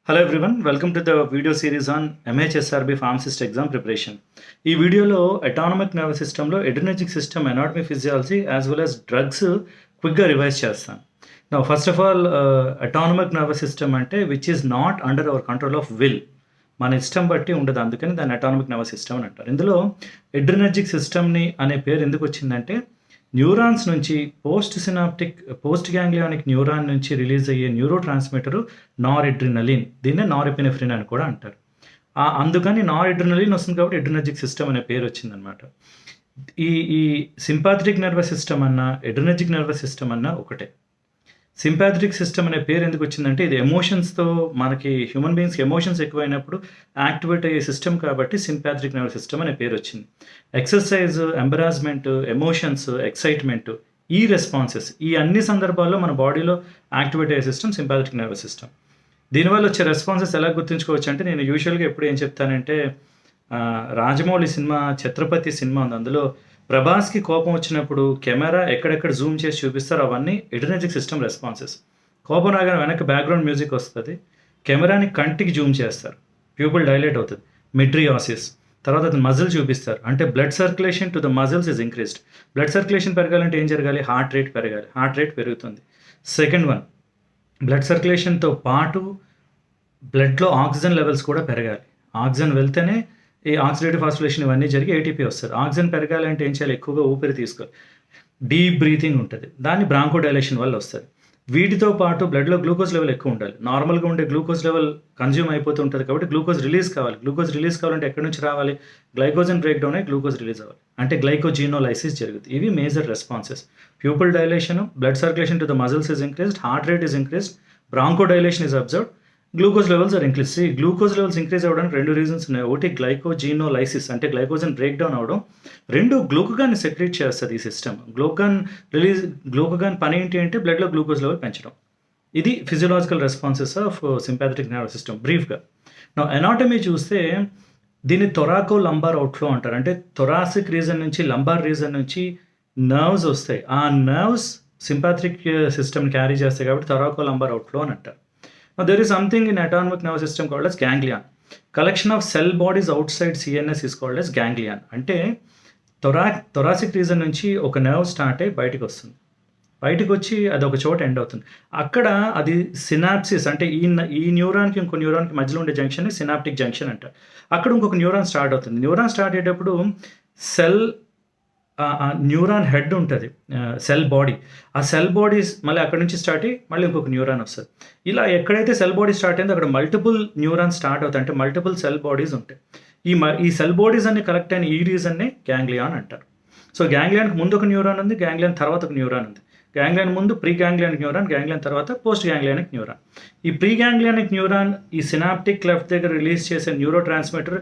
Hello everyone, welcome to the video series on MHSRB pharmacist exam preparation. ఈ వీడియోలో autonomic nervous సిస్టంలో adrenergic system anatomy physiology as well as drugs క్విక్గా revise చేస్తాను. నా first of all autonomic nervous system అంటే which is not under our control of will, మన ఇష్టం బట్టి ఉండదు, అందుకని దాన్ని అటానమిక్ నర్వస్ సిస్టమ్ అని అంటారు. ఇందులో ఎడ్రినర్జిక్ సిస్టమ్ని అనే పేరు ఎందుకు వచ్చిందంటే న్యూరాన్స్ నుంచి పోస్ట్ గ్యాంగ్లియానిక్ న్యూరాన్ నుంచి రిలీజ్ అయ్యే న్యూరో ట్రాన్స్మిటరు నారెడ్రినలిన్, దీన్నే నారెపినెఫ్రిన్ అని కూడా అంటారు. అందుకని నారెడ్రినలిన్ వస్తుంది కాబట్టి ఎడ్రినర్జిక్ సిస్టమ్ అనే పేరు వచ్చిందనమాట. ఈ సింపాథటిక్ నర్వస్ సిస్టమ్ అన్నా ఎడ్రినర్జిక్ నర్వస్ సిస్టమ్ అన్నా ఒకటే. సింపాథటిక్ సిస్టమ్ అనే పేరు ఎందుకు వచ్చిందంటే ఇది ఎమోషన్స్తో, మనకి హ్యూమన్ బీయింగ్స్కి ఎమోషన్స్ ఎక్కువైనప్పుడు యాక్టివేట్ అయ్యే సిస్టమ్ కాబట్టి సింపాథటిక్ నర్వస్ సిస్టమ్ అనే పేరు వచ్చింది. ఎక్సర్సైజ్, ఎంబరాస్మెంట్, ఎమోషన్స్, ఎక్సైట్మెంట్, ఈ రెస్పాన్సెస్, ఈ అన్ని సందర్భాల్లో మన బాడీలో యాక్టివేట్ అయ్యే సిస్టమ్ సింపాథటిక్ నర్వస్ సిస్టమ్. దీనివల్ల వచ్చే రెస్పాన్సెస్ ఎలా గుర్తుంచుకోవచ్చు అంటే, నేను యూజువల్గా ఎప్పుడు ఏం చెప్తానంటే, రాజమౌళి సినిమా ఛత్రపతి సినిమా ఉంది, అందులో ప్రభాస్కి కోపం వచ్చినప్పుడు కెమెరా ఎక్కడెక్కడ జూమ్ చేసి చూపిస్తారో అవన్నీ ఎడ్రినర్జిక్ సిస్టమ్ రెస్పాన్సెస్. కోపం రాగానే వెనక్కి బ్యాక్గ్రౌండ్ మ్యూజిక్ వస్తుంది, కెమెరాని కంటికి జూమ్ చేస్తారు, ప్యూపుల్ డైలేట్ అవుతుంది, మిడ్రియాసిస్. తర్వాత అతను మజిల్ చూపిస్తారు, అంటే blood circulation to the muscles is increased. Blood circulation పెరగాలంటే ఏం జరగాలి? హార్ట్ రేట్ పెరగాలి, హార్ట్ రేట్ పెరుగుతుంది. సెకండ్ వన్, బ్లడ్ సర్క్యులేషన్తో పాటు బ్లడ్లో ఆక్సిజన్ లెవెల్స్ కూడా పెరగాలి. ఆక్సిజన్ వెళ్తేనే ఈ ఆక్సిడేటివ్ ఫాస్ఫోరిలేషన్ ఇవన్నీ జరిగి ఏటీపీ వస్తుంది. ఆక్సిజన్ పెరగాలంటే ఏం చేయాలి? ఎక్కువగా ఊపిరి తీసుకోవాలి, డీప్ బ్రీతింగ్ ఉంటుంది, దాన్ని బ్రాంకోడైలేషన్ వల్ల వస్తుంది. వీటితో పాటు బ్లడ్లో గ్లూకోజ్ లెవెల్ ఎక్కువ ఉండాలి. నార్మల్గా ఉండే గ్లూకోజ్ లెవెల్ కన్జ్యూమ్ అయిపోతూ ఉంటుంది కాబట్టి గ్లూకోజ్ రిలీజ్ కావాలి. గ్లూకోజ్ రిలీజ్ కావాలంటే ఎక్కడి నుంచి రావాలి? గ్లైకోజన్ బ్రేక్ డౌన్ అయ్యి గ్లూకోజ్ రిలీజ్ అవ్వాలి, అంటే గ్లైకోజీనోలైసిస్ జరుగుతుంది. ఇవి major responses. Pupil dilation, blood circulation to the muscles is increased, heart rate is increased, bronchodilation is observed, glucose levels are increase. Glucose levels increase అవ్వడానికి రెండు reasons ఉన్నాయి. ఒకటి గ్లైకోజీనోలైసిస్, అంటే గ్లైకోజన్ బ్రేక్ డౌన్ అవడం. రెండు, గ్లూకోగాన్ని సెక్రెట్ చేస్తుంది ఈ సిస్టమ్. గ్లూకోగాన్ పని ఏంటి అంటే బ్లడ్లో గ్లూకోజ్ లెవెల్ పెంచడం. ఇది physiological responses of sympathetic nervous system బ్రీఫ్గా. నా ఎనాటమీ చూస్తే దీన్ని థొరాకో లంబార్ అవుట్ఫ్లో అంటారు. అంటే థొరాసిక్ రీజన్ నుంచి లంబార్ రీజన్ నుంచి నర్వ్స్ వస్తాయి. ఆ నర్వ్స్ సింపాథటిక్ సిస్టమ్ క్యారీ చేస్తాయి కాబట్టి థొరాకో లంబార్ అవుట్ఫ్లో అని అంటారు. Now, there is something in autonomic nervous system called as ganglion. Collection of cell bodies outside CNS is called as ganglion. అంటే thoracic reason నుంచి ఒక నర్వ్ స్టార్ట్ అయ్యి బయటకు వస్తుంది. బయటకు వచ్చి అది ఒక చోట ఎండ్ అవుతుంది. అక్కడ అది సినాప్సిస్, అంటే ఈ న్యూరాన్కి ఇంకో న్యూరాన్కి మధ్యలో ఉండే జంక్షన్ని సినాప్టిక్ జంక్షన్ అంటారు. అక్కడ ఇంకొక న్యూరాన్ స్టార్ట్ అవుతుంది. న్యూరాన్ స్టార్ట్ అయ్యేటప్పుడు న్యూరాన్ హెడ్ ఉంటుంది, సెల్ బాడీ. ఆ సెల్ బాడీస్ మళ్ళీ అక్కడ నుంచి స్టార్ట్ అయ్యి మళ్ళీ ఇంకొక న్యూరాన్ వస్తుంది. ఇలా ఎక్కడైతే సెల్ బాడీ స్టార్ట్ అయిందో అక్కడ మల్టిపుల్ న్యూరాన్ స్టార్ట్ అవుతాయి, అంటే మల్టిపుల్ సెల్ బాడీస్ ఉంటాయి. ఈ సెల్ బాడీస్ అన్ని కలెక్ట్ అయిన ఈ రీజన్ని గ్యాంగ్లియాన్ అంటారు. సో గ్యాంగ్లియాన్కి ముందు ఒక న్యూరాన్ ఉంది, గ్యాంగ్లియాన్ తర్వాత ఒక న్యూరాన్ ఉంది. గ్యాంగ్లియాన్ ముందు ప్రీ గ్యాంగ్లియానిక్ న్యూరాన్, గ్యాంగ్లియాన్ తర్వాత పోస్ట్ గ్యాంగ్లియానిక్ న్యూరాన్. ఈ ప్రీ గ్యాంగ్లియానిక్ న్యూరాన్ ఈ సినాప్టిక్ క్లెఫ్ట్ దగ్గర రిలీజ్ చేసే న్యూరో ట్రాన్స్మిటర్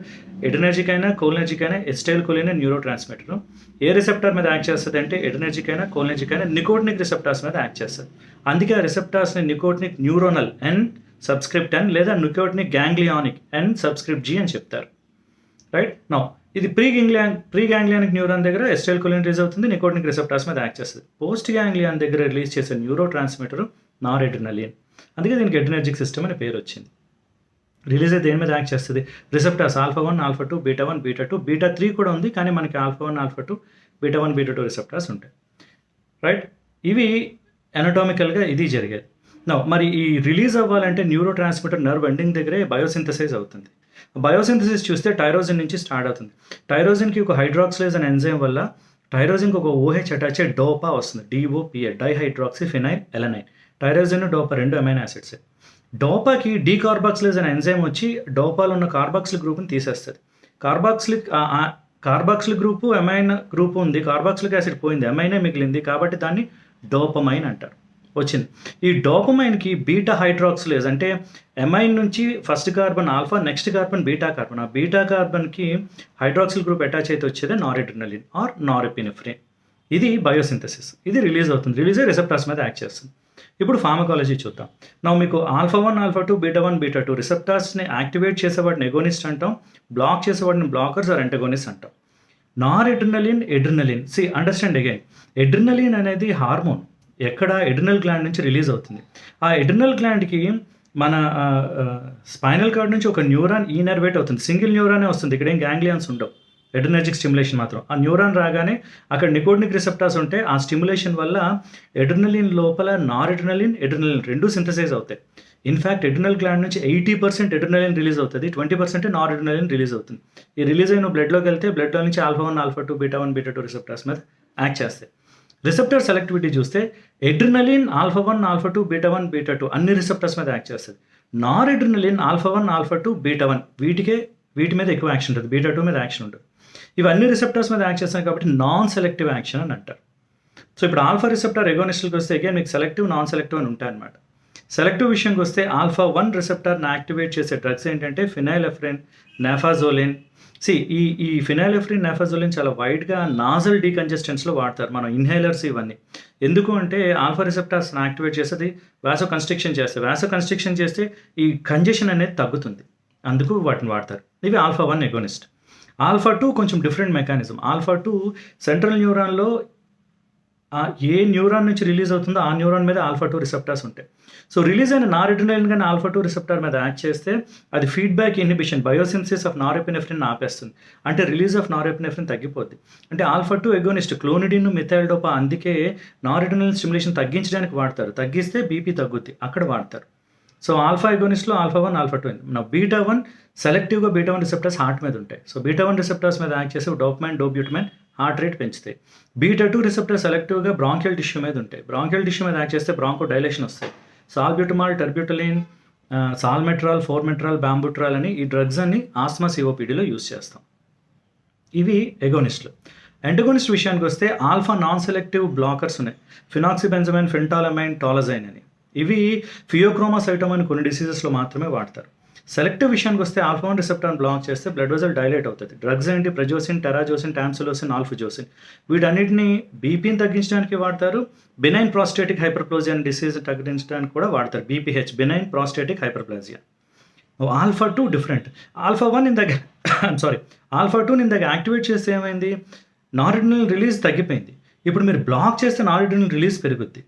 ఎడ్రినర్జిక్ అయినా కోలినర్జిక్ అయినా ఎస్టైల్ కోలిన్ న్యూరో ట్రాన్స్మిటర్ ఏ రిసెప్టార్ మీద యాక్ట్ చేస్తుంది అంటే ఎడ్రినర్జిక్ అయినా కోలినర్జిక్ అయినా నికోటినిక్ రిసెప్టార్స్ మీద యాక్ట్ చేస్తుంది. అందుకే ఆ రిసెప్టార్స్ని నికోటినిక్ న్యూరోనల్ ఎన్ సబ్స్క్రిప్ట్ ఎన్ లేదా నికోటినిక్ గ్యాంగ్లియానిక్ ఎన్ సబ్స్క్రిప్ట్ జీ అని చెప్తారు. రైట్ నౌ ఇది ప్రీ గ్యాంగ్లియానిక్ న్యూరాన్ దగ్గర ఎస్టైల్ కోలిన్ రిలీజ్ అవుతుంది, నికోటినిక్ రిసెప్టార్స్ మీద యాక్ట్ చేస్తుంది. పోస్ట్ గ్యాంగ్లియాన్ దగ్గర రిలీజ్ చేసే న్యూరో ట్రాన్స్మిటర్ నారెడ్రినలిన్, అందుకే దీనికి ఎడ్రినర్జిక్ సిస్టమ్ అనే పేరు వచ్చింది. రిలీజ్ అయితే దేని మీద యాక్ట్ చేస్తుంది? రిసెప్టార్స్ ఆల్ఫా-1, ఆల్ఫా-2, బీటా-1, బీటా-2, బీటా-3 కూడా ఉంది, కానీ మనకి ఆల్ఫా-1, ఆల్ఫా-2, బీటా-1, బీటా-2 రిసెప్టార్స్ ఉంటాయి. రైట్, ఇవి ఎనటామికల్గా ఇది జరిగేది. మరి ఈ రిలీజ్ అవ్వాలంటే న్యూరో ట్రాన్స్మిటర్ నర్వ్ ఎండింగ్ దగ్గరే బయోసింథసైజ్ అవుతుంది. బయోసింథసిస్ చూస్తే టైరోజిన్ నుంచి స్టార్ట్ అవుతుంది. టైరోజిన్కి ఒక హైడ్రాక్సిలేజ్ అనే ఎంజైమ్ వల్ల టైరోజిన్కి ఒక OH అటాచ్ అయ్యి డోపా వస్తుంది, DOPA, dihydroxy phenyl alanine. Tyrosine, dopa రెండు అమైనో యాసిడ్స్. డోపాకి డీకార్బాక్సిలేజ్ అనే ఎంజైమ్ వచ్చి డోపాలో ఉన్న కార్బాక్సిలిక్ గ్రూప్ని తీసేస్తుంది. కార్బాక్సిలిక్ గ్రూపు అమైన్ గ్రూప్ ఉంది, కార్బాక్సిలిక్ యాసిడ్ పోయింది, అమైనే మిగిలింది, కాబట్టి దాన్ని డోపమైన్ అంటారు. వచ్చింది. ఈ డోపమైన్కి బీటా హైడ్రాక్సిలేజ్, అంటే ఎమైన్ నుంచి first carbon alpha, next carbon beta carbon, ఆ బీటా కార్బన్కి హైడ్రాక్సిల్ గ్రూప్ అటాచ్ అయితే వచ్చేది నారెడ్రినలిన్ ఆర్ నారెపినెఫ్రిన్. ఇది బయోసింథసిస్, ఇది రిలీజ్ అవుతుంది. రిలీజ్ అయ్యి రిసెప్టార్స్ మీద యాక్ట్ చేస్తుంది. ఇప్పుడు ఫార్మకాలజీ చూద్దాం. మీకు ఆల్ఫా-1, ఆల్ఫా-2, బీటా-1, బీటా-2 రిసెప్టార్స్ని యాక్టివేట్ చేసేవాడిని ఎగోనిస్ట్ అంటాం, బ్లాక్ చేసేవాడిని బ్లాకర్స్ ఆర్ ఎంటగోనిస్ట్ అంటాం. నారెడ్రినలిన్, ఎడ్రినలిన్, అండర్స్టాండ్ అగైన్, ఎడ్రినలిన్ అనేది హార్మోన్ ఎక్కడ ఎడ్రినల్ గ్లాండ్ నుంచి రిలీజ్ అవుతుంది. ఆ ఎడ్రినల్ గ్లాండ్కి మన స్పైనల్ కార్డ్ నుంచి ఒక న్యూరాన్ ఈనర్వేట్ అవుతుంది. సింగిల్ న్యూరానే వస్తుంది. ఇక్కడ ఏం గ్యాంగ్లియాన్స్ ఉండవు. ఎడ్రినర్జిక్ స్టిమ్యులేషన్ మాత్రం. ఆ న్యూరాన్ రాగానే అక్కడ నికోటినిక్ రిసెప్టార్స్ ఉంటే ఆ స్టిమ్యులేషన్ వల్ల ఎడ్రినలిన్ లోపల నార్ ఎడ్రినలిన్, ఎడ్రినలిన్ రెండు సింథసైజ్ అవుతాయి. ఇన్ఫ్యాక్ట్ ఎడ్రినల్ గ్లాండ్ నుంచి 80% ఎడ్రినలిన్ రిలీజ్ అవుతుంది, 20% నార్ ఎడ్రినలిన్ రిలీజ్ అవుతుంది. ఈ రిలీజ్ అయిన బ్లడ్లోకి వెళ్తే బ్లడ్లో నుంచి ఆల్ఫా-1, ఆల్ఫా-2, బీటా-1, బీటా-2 రిసెప్టార్స్ మీద యాక్ట్ చేస్తాయి. రిసెప్టర్ సెలెక్టివిటీ చూస్తే ఎడ్రినలిన్ ఆల్ఫా-1, ఆల్ఫా-2, బీటా-1, బీటా-2 అన్ని రిసెప్టర్స్ మీద యాక్ట్ చేస్తుంది. నార్ ఎడ్రినలిన్ ఆల్ఫా-1, ఆల్ఫా-2, బీటా-1 వీటి మీద ఎక్కువ యాక్షన్ ఉంటుంది, బీటా-2 మీద యాక్షన్ ఉంటుంది. ఇవన్నీ రిసెప్టర్స్ మీద యాక్ట్ చేస్తాయి కాబట్టి నాన్ సెలెక్టివ్ యాక్షన్ అని అంటారు. సో ఇప్పుడు ఆల్ఫా రిసెప్టర్ ఎగోనిస్టులకు వస్తే అగైన్ మీకు సెలెక్టివ్, నాన్ సెలెక్టివ్ అని ఉంటాయి అన్నమాట. సెలెక్టివ్ విషయంకి వస్తే ఆల్ఫా-1 రిసెప్టర్ని యాక్టివేట్ చేసే డ్రగ్స్ ఏంటంటే ఫినైలెఫ్రిన్, నాఫాజోలిన్. ఈ ఫినైలెఫ్రిన్, నాఫాజోలిన్ చాలా వైడ్గా నాజల్ డీకంజెస్టెన్స్లో వాడతారు, మనం ఇన్హేలర్స్ ఇవన్నీ. ఎందుకు అంటే ఆల్ఫా రిసెప్టర్స్ని యాక్టివేట్ చేసేది వాసో కన్స్ట్రిక్షన్ చేస్తే, వాసో కన్స్ట్రిక్షన్ చేస్తే ఈ కంజెషన్ అనేది తగ్గుతుంది, అందుకు వాటిని వాడతారు. ఇవి ఆల్ఫా-1 ఎగోనిస్ట్. ఆల్ఫా-2 కొంచెం డిఫరెంట్ మెకానిజం. ఆల్ఫా-2 సెంట్రల్ న్యూరాన్లో ఏ న్యూరాన్ నుంచి రిలీజ్ అవుతుందో ఆ న్యూరాన్ మీద ఆల్ఫా-2 రిసెప్టార్స్ ఉంటాయి. సో రిలీజ్ అయిన నారెడ్రినలిన్ కానీ ఆల్ఫా-2 రిసెప్టార్ మీద యాక్ట్ చేస్తే అది feedback inhibition, biosynthesis of norepinephrine ఆపేస్తుంది. అంటే రిలీజ్ ఆఫ్ నారెపినెఫ్రిన్ తగ్గిపోద్ది. అంటే ఆల్ఫా-2 ఎగోనిస్ట్ క్లోనిడిన్, మిథైల్డోపా, అందుకే నారెడ్రినలిన్ స్టిమ్యులేషన్ తగ్గించడానికి వాడతారు. తగ్గిస్తే బీపీ తగ్గుద్ది, అక్కడ వాడతారు. సో ఆల్ఫా ఎగోనిస్ట్లో ఆల్ఫా-1, ఆల్ఫా-2. నా బీటా-1 సెలెక్టివ్గా బీటా-1 రిసెప్టర్స్ హార్ట్ మీద ఉంటాయి. సో బీటా-1 రిసెప్టర్స్ మీద యాక్ట్ చేసి డోపమైన్, డోబ్యూటమైన్ హార్ట్ రేట్ పెంచుతాయి. బీటా-2 రిసెప్టర్ సెలెక్టివ్గా బ్రాంకియల్ టిష్యూ మీద ఉంటాయి. బ్రాంకియల్ టిష్యూ మీద యాక్ట్ చేస్తే బ్రాంకో డైలేషన్ వస్తాయి. సాల్బ్యూటమాల్, టర్బ్యూటలిన్, సాల్మెట్రాల్, ఫోర్మెట్రాల్, బాంబుట్రాల్ అని ఈ డ్రగ్స్ అన్ని ఆస్మా, సిఓపిడిలో యూజ్ చేస్తాం. ఇవి ఎగోనిస్టులు. ఎంటగోనిస్ట్ విషయానికి వస్తే ఆల్ఫా నాన్ సెలెక్టివ్ బ్లాకర్స్ ఉన్నాయి. ఫినాక్సిబెంజమైన్, ఫెంటాలమైన్, టాలజైన్ అని. ఇవి ఫియోక్రోమాసైటోమ్ అని కొన్ని డిసీజెస్లో మాత్రమే వాడతారు. సెలెక్టివ్ విషయానికి వస్తే ఆల్ఫా-1 రిసెప్టర్ని బ్లాక్ చేస్తే బ్లడ్ వెజల్ డైలేట్ అవుతుంది. డ్రగ్స్ ఏంటి? ప్రజోసిన్, టెరాజోసిన్, టామ్సిలోసిన్, ఆల్ఫజోసిన్. వీటన్నిటిని బీపీని తగ్గించడానికి వాడతారు. బెనైన్ ప్రాస్టేటిక్ హైపర్ప్లాజియా అనే డిసీజ్ తగ్గించడానికి కూడా వాడతారు. BPH, benign prostatic hyperplasia. Alpha two different. Alpha one alpha two ఇందాక యాక్టివేట్ చేస్తే ఏమైంది? నారెడ్రినలిన్ రిలీజ్ తగ్గిపోయింది. ఇప్పుడు మీరు బ్లాక్ చేస్తే నారెడ్రినలిన్ రిలీజ్ పెరుగుద్ది.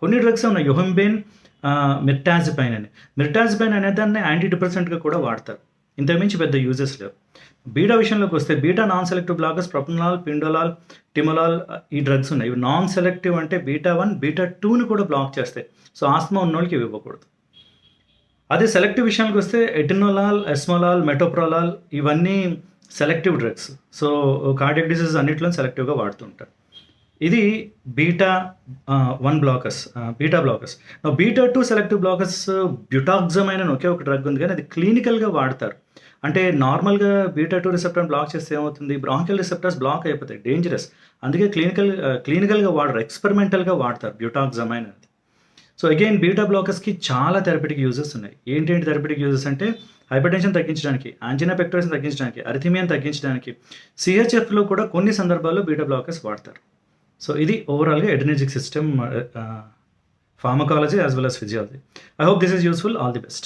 కొన్ని డ్రగ్స్ ఉన్నాయి, యోహెంబేన్, మిర్టాజిపైన్ అని. మిర్టాజిపైన్ అనే దాన్ని యాంటీ డిప్రెసెంట్గా కూడా వాడతారు. ఇంతకుమించి పెద్ద యూజెస్ లేవు. బీటా విషయంలోకి వస్తే beta non selective blockers propranolol, pindolol, timolol ఈ డ్రగ్స్ ఉన్నాయి. ఇవి నాన్ సెలెక్టివ్ అంటే బీటా-1, బీటా-2ని కూడా బ్లాక్ చేస్తాయి. సో ఆస్మా ఉన్నోళ్ళకి ఇవి ఇవ్వకూడదు. అదే సెలెక్టివ్ విషయానికి వస్తే ఎటినోలాల్, ఎస్మోలాల్, మెటోప్రోలాల్ ఇవన్నీ selective drugs. So cardiac diseases అన్నింటిలో సెలెక్టివ్గా వాడుతుంటారు. ఇది beta one blockers, beta blockers. Beta two selective blockers butoxamine అని ఒకే ఒక డ్రగ్ ఉంది, కానీ అది క్లినికల్గా వాడతారు. అంటే నార్మల్గా బీటా-2 రిసెప్టర్ని బ్లాక్ చేస్తే ఏమవుతుంది? బ్రాంకియల్ రిసెప్టర్స్ బ్లాక్ అయిపోతాయి, డేంజరస్. అందుకే క్లినికల్గా వాడరు, ఎక్స్పెరిమెంటల్గా వాడతారు బ్యూటాక్సమైన్ అనేది. సో అగైన్ బీటా బ్లాకర్స్కి చాలా థెరపటిక్ యూజెస్ ఉన్నాయి. ఏంటంటే థెరపటిక్ యూజెస్ అంటే హైపర్టెన్షన్ తగ్గించడానికి, యాంజినా పెక్టోరిస్ని తగ్గించడానికి, అరిథిమియాని తగ్గించడానికి, సిహెచ్ఎఫ్లో కూడా కొన్ని సందర్భాల్లో బీటా బ్లాకర్స్ వాడతారు. సో ఇది ఓవరాల్గా ఎడ్రినర్జిక్ system, pharmacology as well as physiology. I hope this is useful. All the best.